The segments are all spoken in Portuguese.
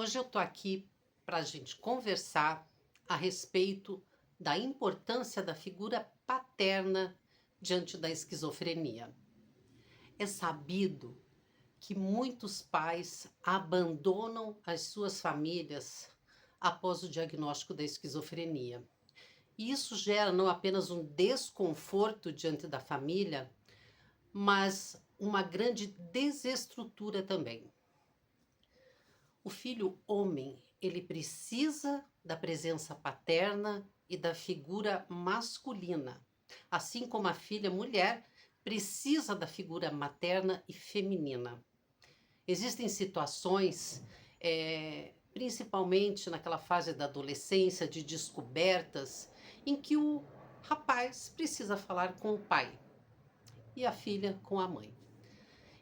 Hoje eu tô aqui para a gente conversar a respeito da importância da figura paterna diante da esquizofrenia. É sabido que muitos pais abandonam as suas famílias após o diagnóstico da esquizofrenia. E isso gera não apenas um desconforto diante da família, mas uma grande desestrutura também. O filho homem, ele precisa da presença paterna e da figura masculina, assim como a filha mulher precisa da figura materna e feminina. Existem situações, principalmente naquela fase da adolescência, de descobertas, em que o rapaz precisa falar com o pai e a filha com a mãe.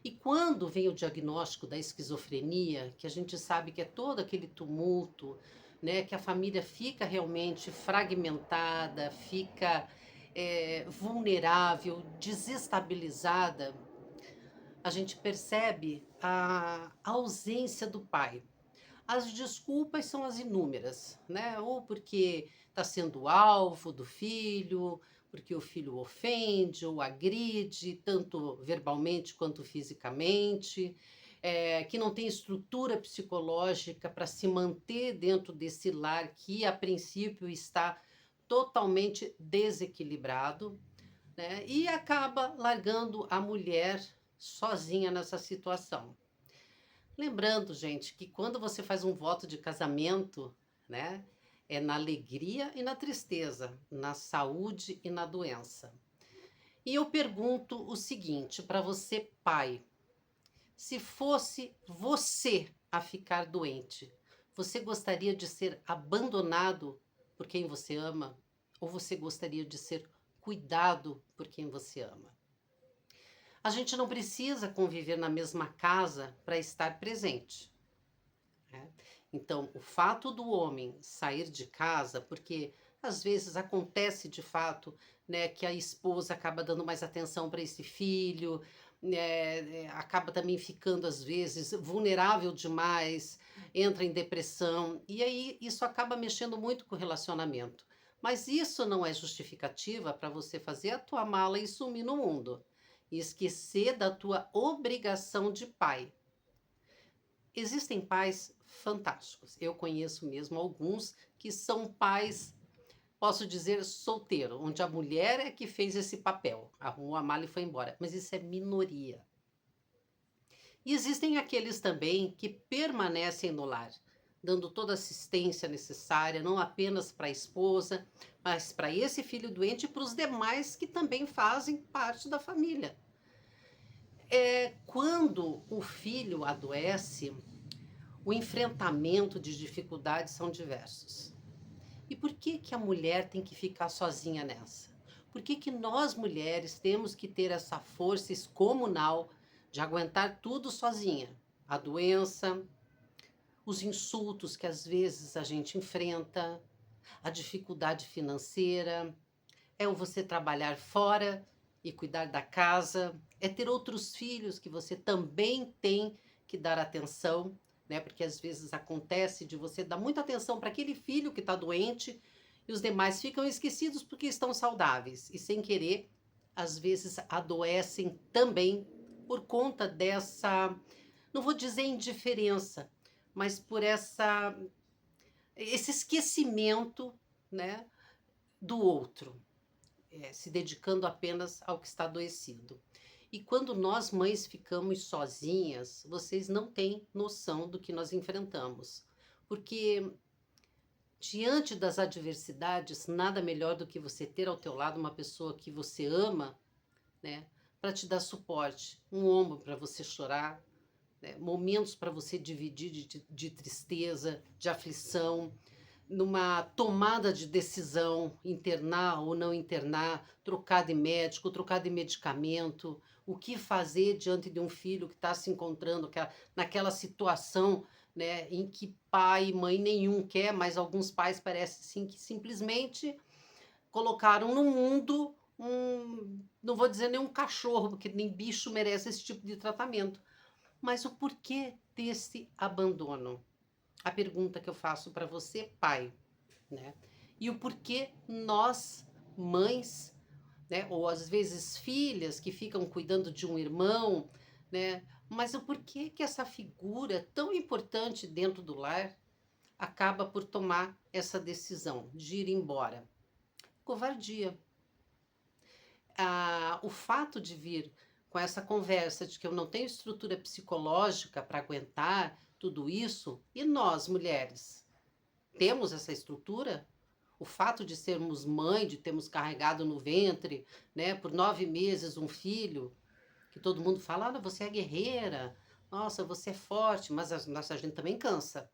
E quando vem o diagnóstico da esquizofrenia, que a gente sabe que é todo aquele tumulto, né, que a família fica realmente fragmentada, fica vulnerável, desestabilizada, a gente percebe a ausência do pai. As desculpas são as inúmeras, né? Ou porque está sendo alvo do filho, porque o filho ofende ou agride, tanto verbalmente quanto fisicamente, que não tem estrutura psicológica para se manter dentro desse lar que, a princípio, está totalmente desequilibrado, né? E acaba largando a mulher sozinha nessa situação. Lembrando, gente, que quando você faz um voto de casamento, né, é na alegria e na tristeza, na saúde e na doença. E eu pergunto o seguinte para você, pai: se fosse você a ficar doente, você gostaria de ser abandonado por quem você ama? Ou você gostaria de ser cuidado por quem você ama? A gente não precisa conviver na mesma casa para estar presente, né? Então, o fato do homem sair de casa, porque às vezes acontece de fato, né, que a esposa acaba dando mais atenção para esse filho, né, acaba também ficando às vezes vulnerável demais, entra em depressão, e aí isso acaba mexendo muito com o relacionamento. Mas isso não é justificativa para você fazer a tua mala e sumir no mundo, e esquecer da tua obrigação de pai. Existem pais fantásticos. Eu conheço mesmo alguns que são pais, posso dizer, solteiro, onde a mulher é que fez esse papel, arrumou a mala e foi embora. Mas isso é minoria. E existem aqueles também que permanecem no lar, dando toda a assistência necessária, não apenas para a esposa, mas para esse filho doente e para os demais que também fazem parte da família. Quando o filho adoece, o enfrentamento de dificuldades são diversos. E por que que a mulher tem que ficar sozinha nessa? Por que que nós mulheres temos que ter essa força excomunal de aguentar tudo sozinha? A doença, os insultos que às vezes a gente enfrenta, a dificuldade financeira, é o você trabalhar fora e cuidar da casa, é ter outros filhos que você também tem que dar atenção, né? Porque às vezes acontece de você dar muita atenção para aquele filho que está doente e os demais ficam esquecidos porque estão saudáveis e sem querer, às vezes adoecem também por conta dessa, não vou dizer indiferença, mas por esse esquecimento, né, do outro, se dedicando apenas ao que está adoecido. E quando nós mães ficamos sozinhas, vocês não têm noção do que nós enfrentamos. Porque diante das adversidades, nada melhor do que você ter ao teu lado uma pessoa que você ama, né, para te dar suporte, um ombro para você chorar, né, momentos para você dividir de tristeza, de aflição, numa tomada de decisão, internar ou não internar, trocar de médico, trocar de medicamento, o que fazer diante de um filho que está se encontrando naquela situação, né, em que pai e mãe nenhum quer, mas alguns pais parece sim que simplesmente colocaram no mundo não vou dizer nem um cachorro, porque nem bicho merece esse tipo de tratamento. Mas o porquê desse abandono? a pergunta que eu faço para você, pai, né? E o porquê nós, mães, né, ou às vezes filhas que ficam cuidando de um irmão, né? Mas o porquê que essa figura tão importante dentro do lar acaba por tomar essa decisão de ir embora? Covardia. O fato de vir com essa conversa de que eu não tenho estrutura psicológica para aguentar tudo isso, e nós, mulheres, temos essa estrutura? O fato de sermos mãe, de termos carregado no ventre, né, por 9 meses um filho, que todo mundo fala, olha, você é guerreira, nossa, você é forte, mas a gente também cansa.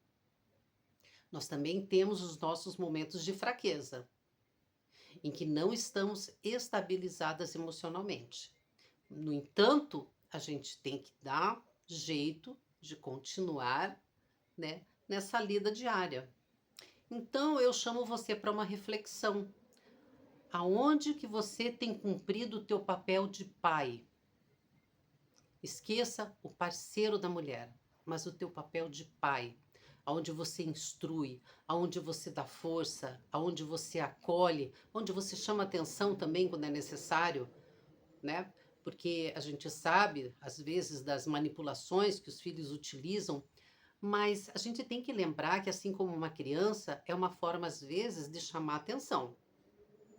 Nós também temos os nossos momentos de fraqueza, em que não estamos estabilizadas emocionalmente. No entanto, a gente tem que dar jeito de continuar, né, nessa lida diária. Então, eu chamo você para uma reflexão. Aonde que você tem cumprido o teu papel de pai? Esqueça o parceiro da mulher, mas o teu papel de pai, aonde você instrui, aonde você dá força, aonde você acolhe, onde você chama atenção também quando é necessário, né? Porque a gente sabe, às vezes, das manipulações que os filhos utilizam, mas a gente tem que lembrar que, assim como uma criança, é uma forma, às vezes, de chamar atenção,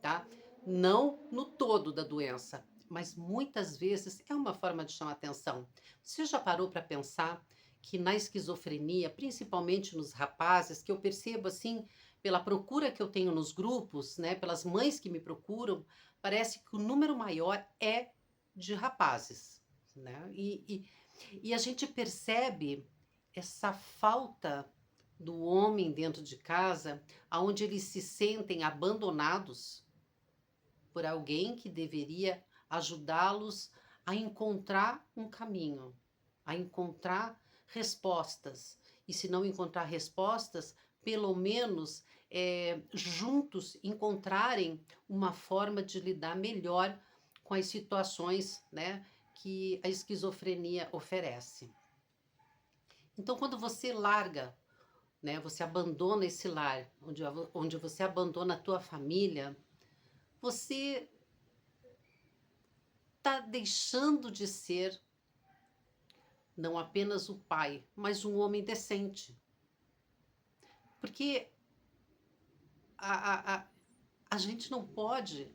tá? Não no todo da doença, mas muitas vezes é uma forma de chamar atenção. Você já parou para pensar que na esquizofrenia, principalmente nos rapazes, que eu percebo assim, pela procura que eu tenho nos grupos, né, pelas mães que me procuram, parece que o número maior é de rapazes, né? E a gente percebe essa falta do homem dentro de casa, aonde eles se sentem abandonados por alguém que deveria ajudá-los a encontrar um caminho, a encontrar respostas. E se não encontrar respostas, pelo menos juntos encontrarem uma forma de lidar melhor com as situações, né, que a esquizofrenia oferece. Então, quando você larga, né, você abandona esse lar, onde você abandona a tua família, você está deixando de ser não apenas o pai, mas um homem decente. Porque a, a, a, a gente não pode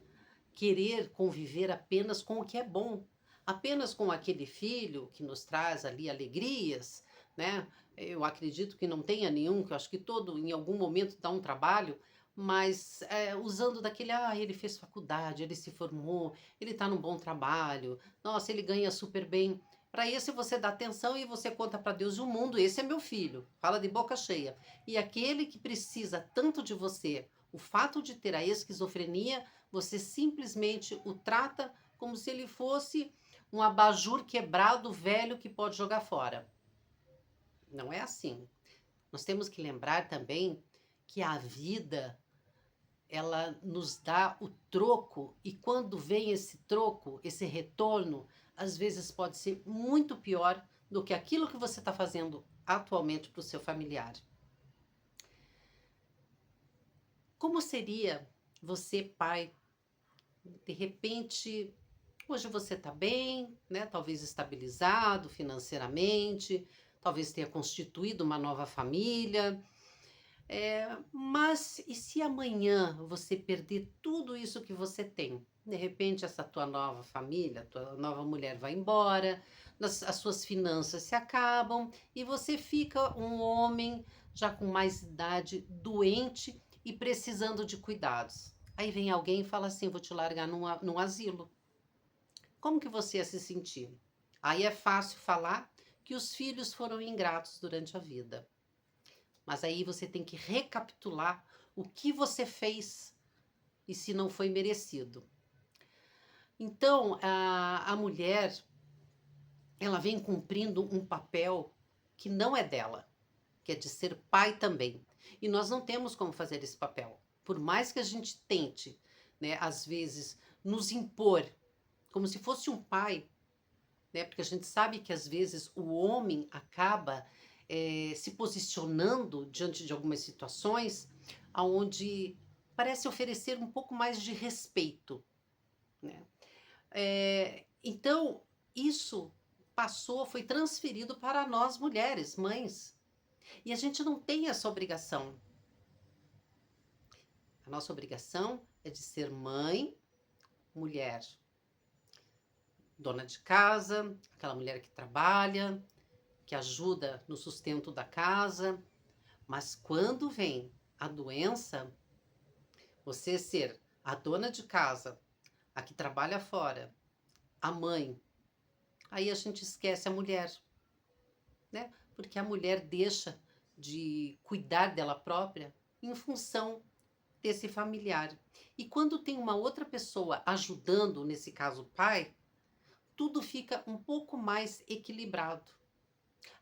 querer conviver apenas com o que é bom, apenas com aquele filho que nos traz ali alegrias, né? Eu acredito que não tenha nenhum, que eu acho que todo em algum momento dá um trabalho, mas usando daquele, ele fez faculdade, ele se formou, ele está num bom trabalho, nossa, ele ganha super bem. Para esse você dá atenção e você conta para Deus e o mundo, esse é meu filho, fala de boca cheia. E aquele que precisa tanto de você, o fato de ter a esquizofrenia, você simplesmente o trata como se ele fosse um abajur quebrado velho que pode jogar fora. Não é assim. Nós temos que lembrar também que a vida, ela nos dá o troco, e quando vem esse troco, esse retorno, às vezes pode ser muito pior do que aquilo que você está fazendo atualmente para o seu familiar. Como seria você, pai, de repente, hoje você está bem, né? Talvez estabilizado financeiramente, talvez tenha constituído uma nova família. Mas e se amanhã você perder tudo isso que você tem? De repente, essa tua nova família, tua nova mulher vai embora, as suas finanças se acabam e você fica um homem já com mais idade, doente e precisando de cuidados. Aí vem alguém e fala assim: vou te largar num asilo. Como que você ia se sentir? Aí é fácil falar que os filhos foram ingratos durante a vida. Mas aí você tem que recapitular o que você fez e se não foi merecido. Então, a mulher, ela vem cumprindo um papel que não é dela, que é de ser pai também. E nós não temos como fazer esse papel. Por mais que a gente tente, né, às vezes, nos impor como se fosse um pai, né? Porque a gente sabe que às vezes o homem acaba se posicionando diante de algumas situações aonde parece oferecer um pouco mais de respeito, né. Então isso foi transferido para nós mulheres, mães, e a gente não tem essa obrigação. A nossa obrigação é de ser mãe, mulher, dona de casa, aquela mulher que trabalha, que ajuda no sustento da casa, mas quando vem a doença, você ser a dona de casa, a que trabalha fora, a mãe, aí a gente esquece a mulher, né? Porque a mulher deixa de cuidar dela própria em função desse familiar. E quando tem uma outra pessoa ajudando, nesse caso o pai, tudo fica um pouco mais equilibrado.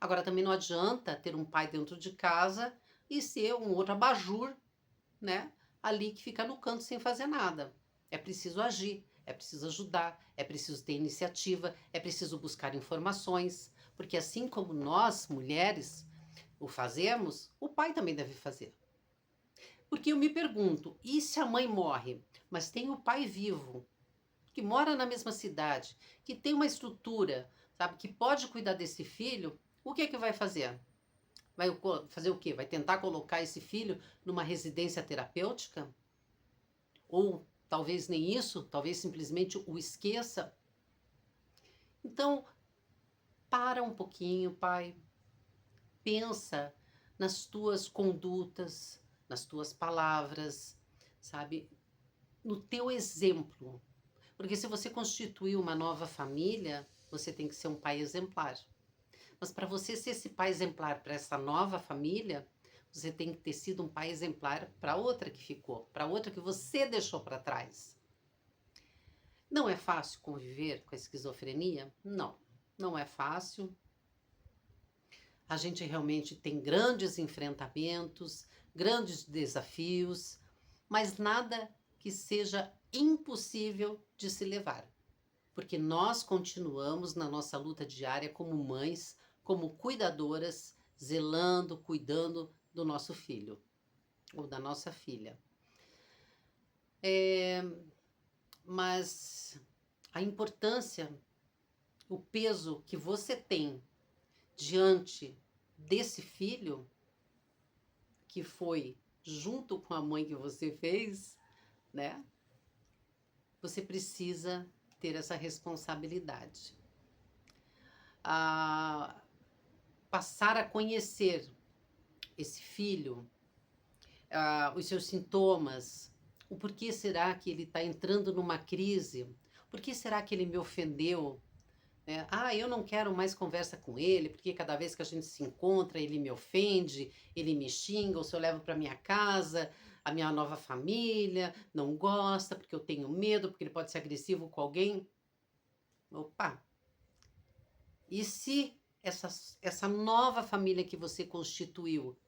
Agora também não adianta ter um pai dentro de casa e ser um outro abajur, né, ali que fica no canto sem fazer nada. É preciso agir, é preciso ajudar, é preciso ter iniciativa, é preciso buscar informações, porque assim como nós, mulheres, o fazemos, o pai também deve fazer. Porque eu me pergunto, e se a mãe morre, mas tem o pai vivo, que mora na mesma cidade, que tem uma estrutura, sabe, que pode cuidar desse filho, o que é que vai fazer? Vai fazer o quê? Vai tentar colocar esse filho numa residência terapêutica? Ou talvez nem isso, talvez simplesmente o esqueça? Então, para um pouquinho, pai. Pensa nas tuas condutas, nas tuas palavras, sabe? No teu exemplo. Porque se você constituir uma nova família, você tem que ser um pai exemplar. Mas para você ser esse pai exemplar para essa nova família, você tem que ter sido um pai exemplar para outra que ficou, para outra que você deixou para trás. Não é fácil conviver com a esquizofrenia? Não, não é fácil. A gente realmente tem grandes enfrentamentos, grandes desafios, mas nada que seja impossível de se levar. Porque nós continuamos na nossa luta diária como mães, como cuidadoras, zelando, cuidando do nosso filho ou da nossa filha. Mas a importância, o peso que você tem diante desse filho, que foi junto com a mãe que você fez, né? Você precisa ter essa responsabilidade. Passar a conhecer esse filho, os seus sintomas, o porquê será que ele está entrando numa crise, por que será que ele me ofendeu, né? Eu não quero mais conversa com ele, porque cada vez que a gente se encontra, ele me ofende, ele me xinga, ou se eu levo para minha casa, a minha nova família não gosta, porque eu tenho medo, porque ele pode ser agressivo com alguém. Opa! E se essa nova família que você constituiu,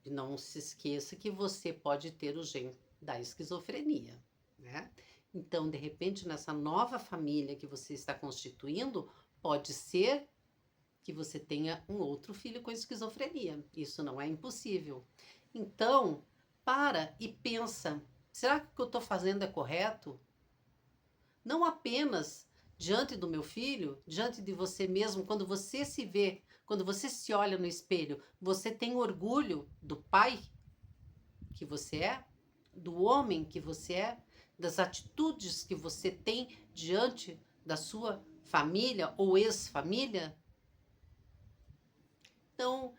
não se esqueça que você pode ter o gene da esquizofrenia, né? Então, de repente, nessa nova família que você está constituindo, pode ser que você tenha um outro filho com esquizofrenia. Isso não é impossível. Então, para e pensa: será que o que eu estou fazendo é correto? Não apenas diante do meu filho, diante de você mesmo, quando você se vê, quando você se olha no espelho, você tem orgulho do pai que você é, do homem que você é, das atitudes que você tem diante da sua família ou ex-família? Então,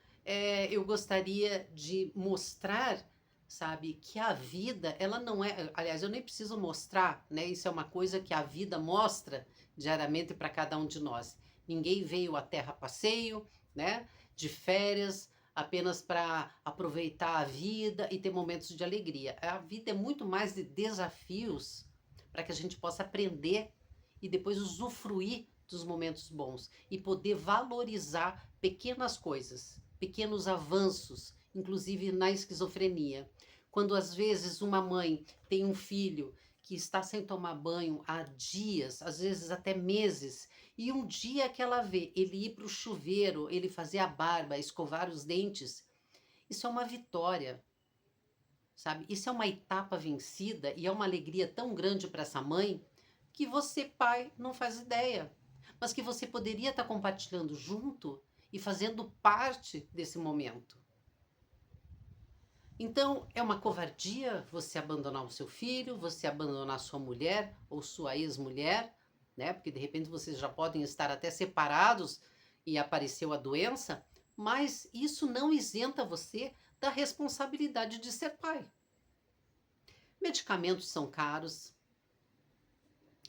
eu gostaria de mostrar, sabe, que a vida, ela não é. Aliás, eu nem preciso mostrar, né? Isso é uma coisa que a vida mostra diariamente para cada um de nós. Ninguém veio à Terra a passeio, né? De férias, apenas para aproveitar a vida e ter momentos de alegria. A vida é muito mais de desafios para que a gente possa aprender e depois usufruir dos momentos bons e poder valorizar pequenas coisas, pequenos avanços, inclusive na esquizofrenia. Quando às vezes uma mãe tem um filho que está sem tomar banho há dias, às vezes até meses, e um dia que ela vê ele ir para o chuveiro, ele fazer a barba, escovar os dentes, isso é uma vitória, sabe? Isso é uma etapa vencida e é uma alegria tão grande para essa mãe que você, pai, não faz ideia, mas que você poderia estar compartilhando junto e fazendo parte desse momento. Então, é uma covardia você abandonar o seu filho, você abandonar sua mulher ou sua ex-mulher, né? Porque de repente vocês já podem estar até separados e apareceu a doença, mas isso não isenta você da responsabilidade de ser pai. Medicamentos são caros,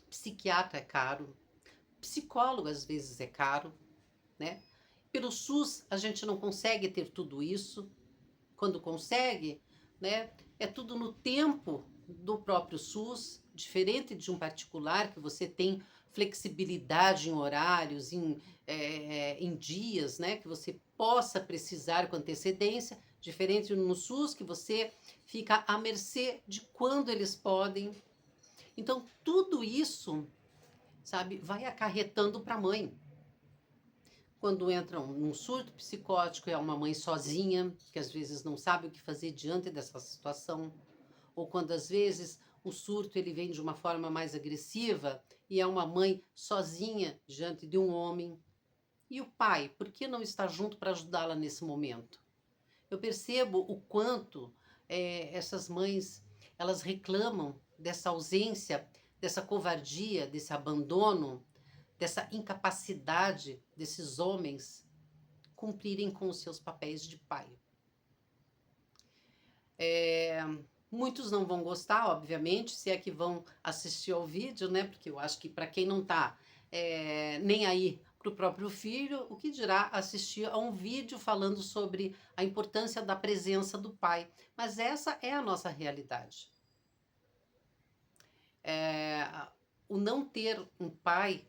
psiquiatra é caro, psicólogo às vezes é caro, né? Pelo SUS a gente não consegue ter tudo isso. Quando consegue, né, é tudo no tempo do próprio SUS, diferente de um particular que você tem flexibilidade em horários, em dias, né, que você possa precisar com antecedência, diferente no SUS que você fica à mercê de quando eles podem. Então, tudo isso, sabe, vai acarretando para a mãe. Quando entram num surto psicótico, é uma mãe sozinha, que às vezes não sabe o que fazer diante dessa situação, ou quando às vezes o surto ele vem de uma forma mais agressiva e é uma mãe sozinha diante de um homem. E o pai, por que não está junto para ajudá-la nesse momento? Eu percebo o quanto essas mães elas reclamam dessa ausência, dessa covardia, desse abandono, dessa incapacidade desses homens cumprirem com os seus papéis de pai. Muitos não vão gostar, obviamente, se é que vão assistir ao vídeo, né? Porque eu acho que para quem não está nem aí para o próprio filho, o que dirá assistir a um vídeo falando sobre a importância da presença do pai. Mas essa é a nossa realidade. O não ter um pai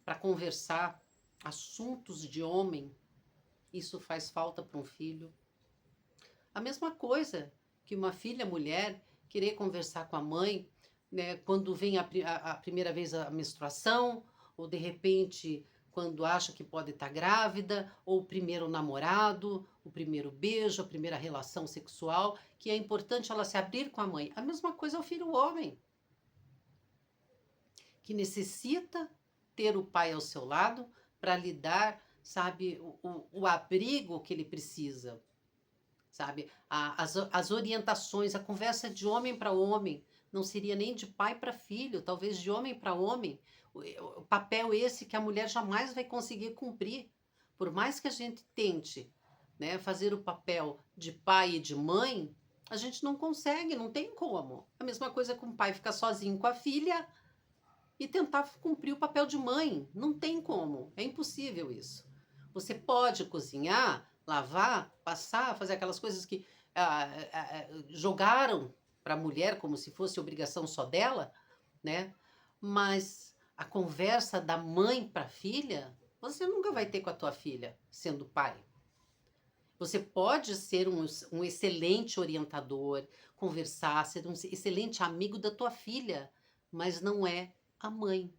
para conversar assuntos de homem, isso faz falta para um filho. A mesma coisa que uma filha mulher querer conversar com a mãe, né, quando vem a primeira vez a menstruação, ou de repente quando acha que pode estar grávida, ou o primeiro namorado, o primeiro beijo, a primeira relação sexual, que é importante ela se abrir com a mãe. A mesma coisa é o filho homem, que necessita ter o pai ao seu lado para lhe dar, sabe, o abrigo que ele precisa, sabe? As orientações, a conversa de homem para homem, não seria nem de pai para filho, talvez de homem para homem. O papel esse que a mulher jamais vai conseguir cumprir. Por mais que a gente tente, né, fazer o papel de pai e de mãe, a gente não consegue, não tem como. A mesma coisa com o pai ficar sozinho com a filha e tentar cumprir o papel de mãe. Não tem como, é impossível isso. Você pode cozinhar, lavar, passar, fazer aquelas coisas que jogaram para a mulher como se fosse obrigação só dela, né? Mas a conversa da mãe para a filha, você nunca vai ter com a tua filha, sendo pai. Você pode ser um excelente orientador, conversar, ser um excelente amigo da tua filha, mas não é a mãe.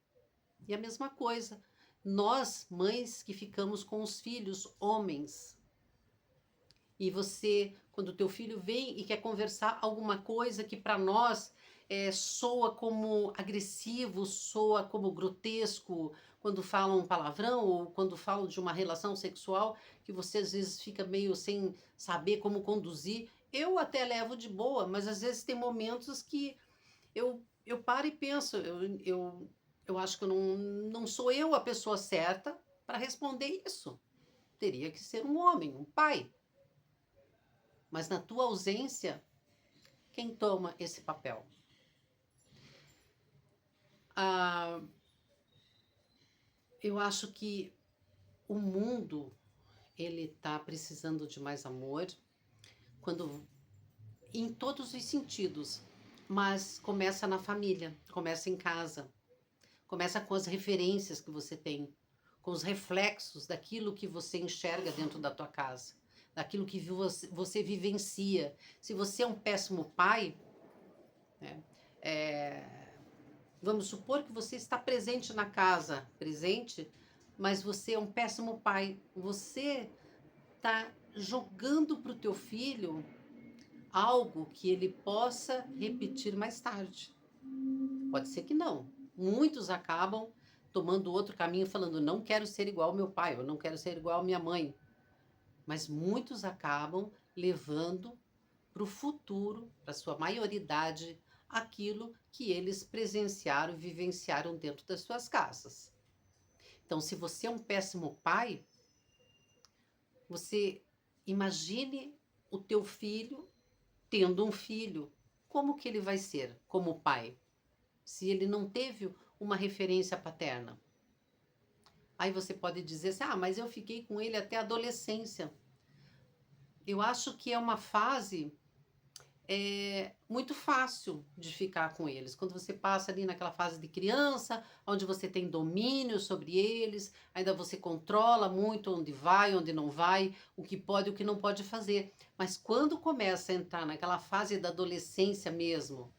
E a mesma coisa, nós, mães que ficamos com os filhos, homens, e você, quando o teu filho vem e quer conversar alguma coisa que para nós soa como agressivo, soa como grotesco, quando falam um palavrão ou quando falam de uma relação sexual que você às vezes fica meio sem saber como conduzir, eu até levo de boa, mas às vezes tem momentos que eu paro e penso, eu acho que não sou eu a pessoa certa para responder isso. Teria que ser um homem, um pai. Mas na tua ausência, quem toma esse papel? Eu acho que o mundo ele está precisando de mais amor, quando em todos os sentidos, mas começa na família, começa em casa, começa com as referências que você tem, com os reflexos daquilo que você enxerga dentro da tua casa, daquilo que você vivencia. Se você é um péssimo pai, né, Vamos supor que você está presente na casa, presente, mas você é um péssimo pai. Você está jogando para o teu filho algo que ele possa repetir mais tarde. Pode ser que não. Muitos acabam tomando outro caminho, falando: não quero ser igual ao meu pai, eu não quero ser igual à minha mãe. Mas muitos acabam levando para o futuro, para sua maioridade, aquilo que eles presenciaram, vivenciaram dentro das suas casas. Então, se você é um péssimo pai, você imagine o teu filho tendo um filho. Como que ele vai ser como pai, se ele não teve uma referência paterna? Aí você pode dizer assim: ah, mas eu fiquei com ele até a adolescência. Eu acho que é uma fase muito fácil de ficar com eles. Quando você passa ali naquela fase de criança, onde você tem domínio sobre eles, ainda você controla muito onde vai, onde não vai, o que pode e o que não pode fazer. Mas quando começa a entrar naquela fase da adolescência mesmo,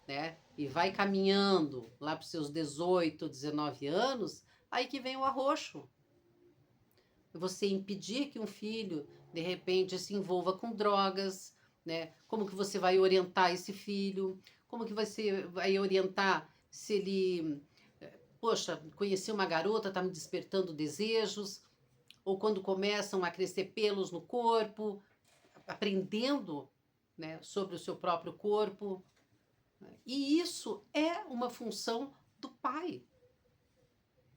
né? E vai caminhando lá para os seus 18, 19 anos, aí que vem o arroxo. Você impedir que um filho, de repente, se envolva com drogas, né? Como que você vai orientar esse filho? Como que você vai orientar se ele, poxa, conheci uma garota, está me despertando desejos, ou quando começam a crescer pelos no corpo, aprendendo, né, sobre o seu próprio corpo. E isso é uma função do pai,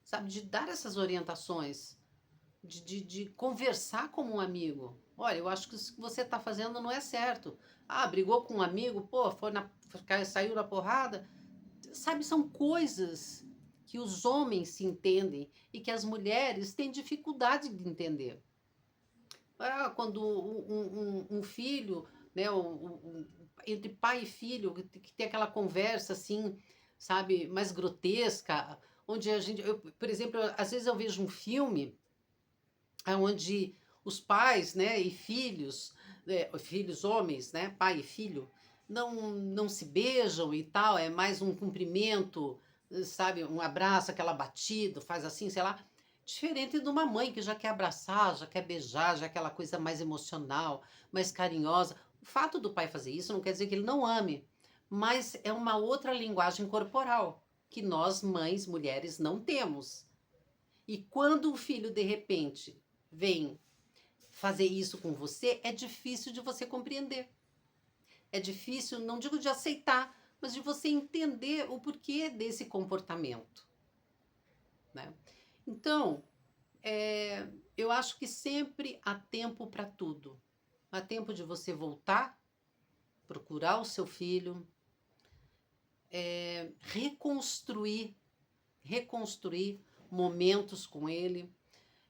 sabe, de dar essas orientações, de conversar como um amigo. Olha, eu acho que isso que você está fazendo não é certo. Ah, brigou com um amigo, pô, saiu na porrada. Sabe, são coisas que os homens se entendem e que as mulheres têm dificuldade de entender. Ah, quando um filho, né, entre pai e filho, que tem aquela conversa assim, sabe, mais grotesca, onde a gente, por exemplo, às vezes eu vejo um filme onde os pais, né, e filhos, filhos homens, né, pai e filho, não se beijam e tal, é mais um cumprimento, sabe, um abraço, aquela batida, faz assim, sei lá, diferente de uma mãe que já quer abraçar, já quer beijar, já é aquela coisa mais emocional, mais carinhosa. O fato do pai fazer isso não quer dizer que ele não ame, mas é uma outra linguagem corporal que nós, mães, mulheres, não temos. E quando o filho, de repente, vem fazer isso com você, é difícil de você compreender. É difícil, não digo de aceitar, mas de você entender o porquê desse comportamento, né? Então, eu acho que sempre há tempo para tudo. Há tempo de você voltar, procurar o seu filho, reconstruir momentos com ele,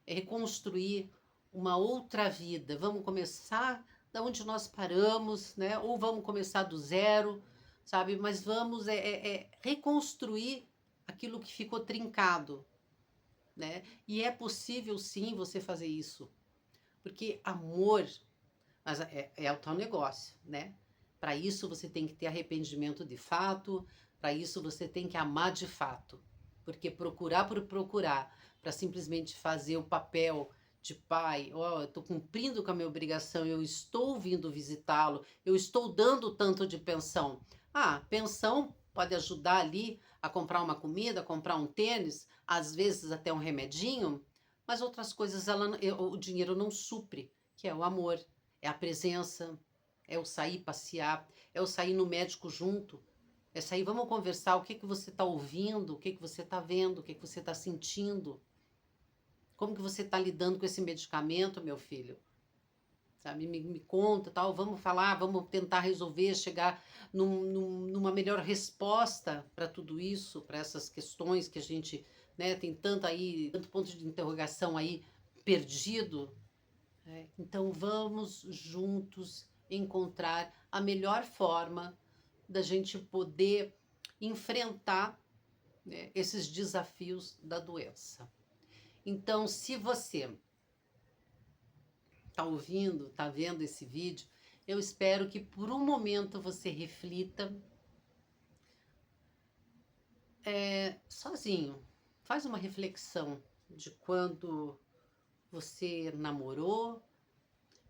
reconstruir uma outra vida. Vamos começar da onde nós paramos, né? Ou vamos começar do zero, sabe? Mas vamos reconstruir aquilo que ficou trincado, né? E é possível sim você fazer isso, porque amor é o tal negócio, né? Para isso você tem que ter arrependimento de fato, para isso você tem que amar de fato, porque procurar por procurar, para simplesmente fazer o papel de pai, ó, eu estou cumprindo com a minha obrigação, eu estou vindo visitá-lo, eu estou dando tanto de pensão. Ah, pensão pode ajudar ali a comprar uma comida, comprar um tênis, às vezes até um remedinho, mas outras coisas o dinheiro não supre, que é o amor, é a presença, é o sair passear, é o sair no médico junto, é sair, vamos conversar, o que que você está ouvindo, o que que você está vendo, o que que você está sentindo, como que você está lidando com esse medicamento, meu filho? Sabe, me conta, tal, vamos falar, vamos tentar resolver, chegar numa melhor resposta para tudo isso, para essas questões que a gente, né, tem tanto ponto de interrogação aí perdido. Então vamos juntos encontrar a melhor forma da gente poder enfrentar, né, esses desafios da doença. Então, se você está ouvindo, está vendo esse vídeo, eu espero que por um momento você reflita sozinho. Faz uma reflexão de quando você namorou,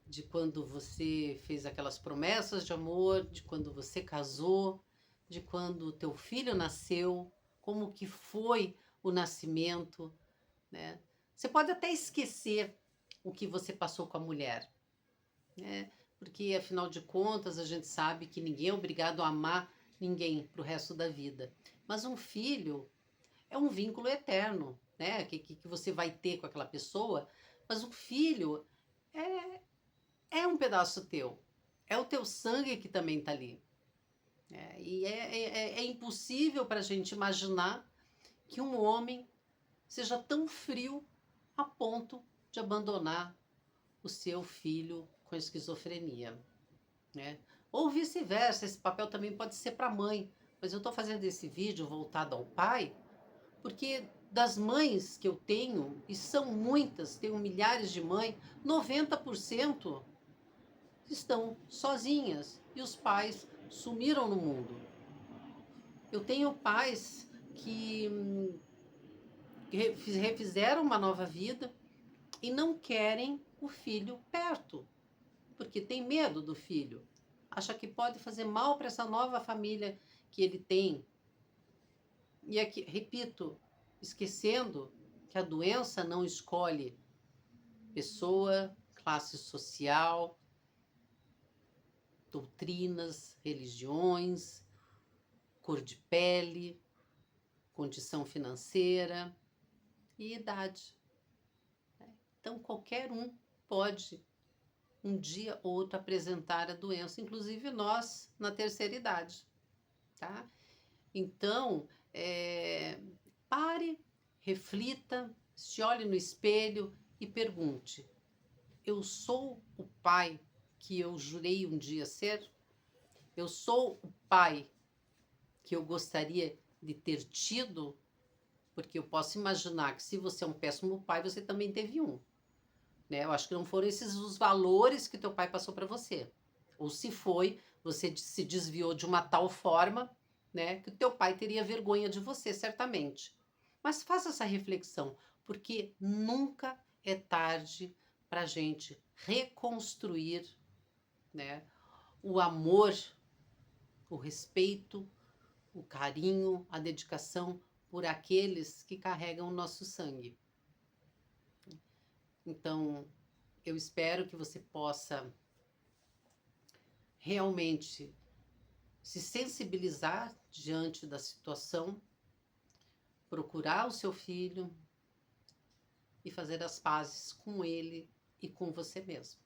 de quando você fez aquelas promessas de amor, de quando você casou, de quando o teu filho nasceu, como que foi o nascimento, né? Você pode até esquecer o que você passou com a mulher, né? Porque afinal de contas a gente sabe que ninguém é obrigado a amar ninguém para o resto da vida. Mas um filho é um vínculo eterno, né? Que você vai ter com aquela pessoa, mas o filho é, é um pedaço teu, é o teu sangue que também está ali. É impossível para a gente imaginar que um homem seja tão frio a ponto de abandonar o seu filho com esquizofrenia, né? Ou vice-versa, esse papel também pode ser para a mãe, mas eu estou fazendo esse vídeo voltado ao pai, porque das mães que eu tenho, e são muitas, tenho milhares de mães, 90% estão sozinhas e os pais sumiram no mundo. Eu tenho pais que refizeram uma nova vida e não querem o filho perto, porque tem medo do filho. Acha que pode fazer mal para essa nova família que ele tem. E aqui, repito, esquecendo que a doença não escolhe pessoa, classe social, doutrinas, religiões, cor de pele, condição financeira e idade. Então, qualquer um pode, um dia ou outro, apresentar a doença, inclusive nós, na terceira idade, tá? Então, pare, reflita, se olhe no espelho e pergunte: eu sou o pai que eu jurei um dia ser? Eu sou o pai que eu gostaria de ter tido? Porque eu posso imaginar que se você é um péssimo pai, você também teve um, né? Eu acho que não foram esses os valores que teu pai passou para você. Ou se foi, você se desviou de uma tal forma, né, que o teu pai teria vergonha de você, certamente. Mas faça essa reflexão, porque nunca é tarde para a gente reconstruir, né, o amor, o respeito, o carinho, a dedicação por aqueles que carregam o nosso sangue. Então, eu espero que você possa realmente se sensibilizar diante da situação, procurar o seu filho e fazer as pazes com ele e com você mesmo.